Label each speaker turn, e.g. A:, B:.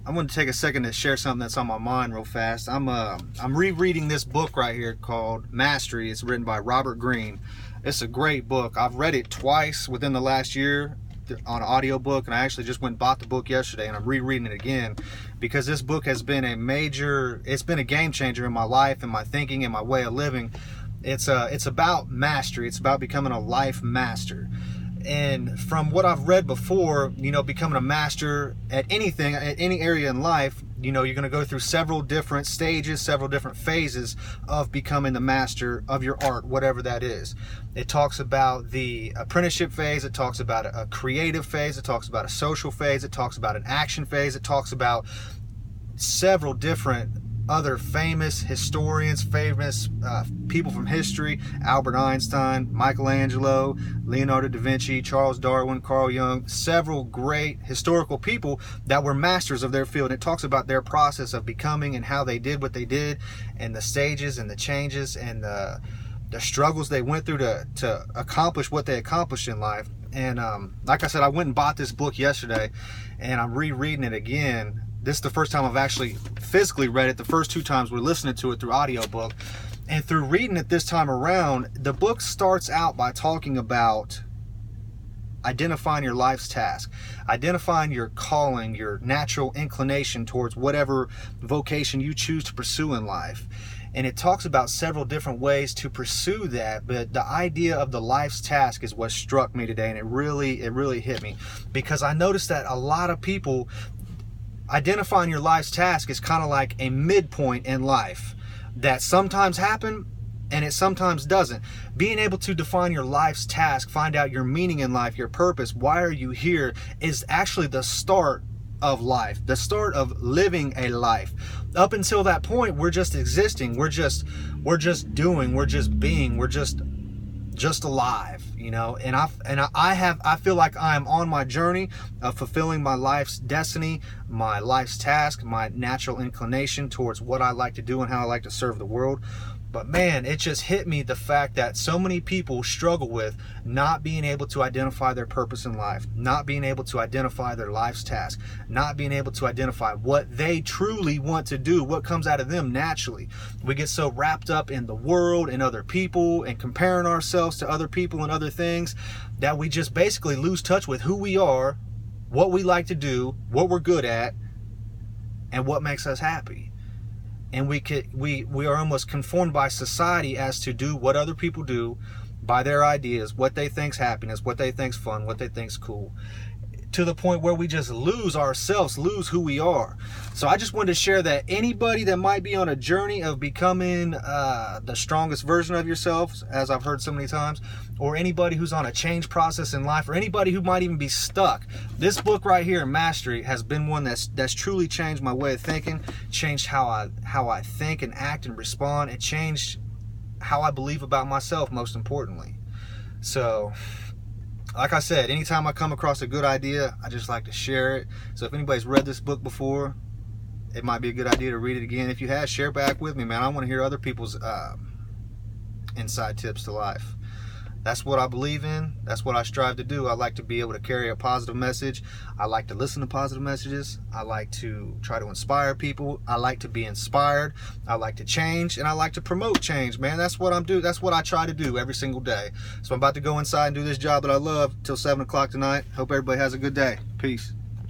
A: I want to take a second to share something that's on my mind real fast. I'm rereading this book right here called Mastery. It's written by Robert Greene. It's a great book. I've read it twice within the last year on an audiobook, and I actually just went and bought the book yesterday, and I'm rereading it again because this book has been it's been a game changer in my life and my thinking and my way of living. It's about mastery. It's about becoming a life master. And from what I've read before, becoming a master at anything, at any area in life, you're going to go through several different stages, several different phases of becoming the master of your art, whatever that is. It talks about the apprenticeship phase. It talks about a creative phase. It talks about a social phase. It talks about an action phase. It talks about several different other famous historians, famous people from history: Albert Einstein, Michelangelo, Leonardo da Vinci, Charles Darwin, Carl Jung, several great historical people that were masters of their field. And it talks about their process of becoming and how they did what they did, and the stages and the changes and the struggles they went through to accomplish what they accomplished in life. And like I said, I went and bought this book yesterday, and I'm rereading it again. This is the first time I've actually physically read it. The first two times we're listening to it through audiobook. And through reading it this time around, the book starts out by talking about identifying your life's task, identifying your calling, your natural inclination towards whatever vocation you choose to pursue in life. And it talks about several different ways to pursue that, but the idea of the life's task is what struck me today, and it really hit me, because I noticed that a lot of people, identifying your life's task is kind of like a midpoint in life that sometimes happen and it sometimes doesn't. Being able to define your life's task, find out your meaning in life, your purpose, why are you here, is actually the start of life, the start of living a life. Up until that point, we're just existing, we're just doing, we're just being, we're just alive, and I feel like I am on my journey of fulfilling my life's destiny, my life's task, my natural inclination towards what I like to do and how I like to serve the world. But man, it just hit me, the fact that so many people struggle with not being able to identify their purpose in life, not being able to identify their life's task, not being able to identify what they truly want to do, what comes out of them naturally. We get so wrapped up in the world and other people and comparing ourselves to other people and other things that we just basically lose touch with who we are, what we like to do, what we're good at, and what makes us happy. And we are almost conformed by society as to do what other people do, by their ideas, what they think's happiness, what they think's fun, what they think's cool, to the point where we just lose ourselves, lose who we are. So I just wanted to share that anybody that might be on a journey of becoming the strongest version of yourself, as I've heard so many times, or anybody who's on a change process in life, or anybody who might even be stuck, this book right here, Mastery, has been one that's truly changed my way of thinking, changed how I think and act and respond, and changed how I believe about myself, most importantly. So like I said, anytime I come across a good idea, I just like to share it. So if anybody's read this book before, it might be a good idea to read it again. If you have, share back with me, man. I want to hear other people's inside tips to life. That's what I believe in. That's what I strive to do. I like to be able to carry a positive message. I like to listen to positive messages. I like to try to inspire people. I like to be inspired. I like to change, and I like to promote change, man. That's what I'm doing. That's what I try to do every single day. So I'm about to go inside and do this job that I love till 7 o'clock tonight. Hope everybody has a good day. Peace.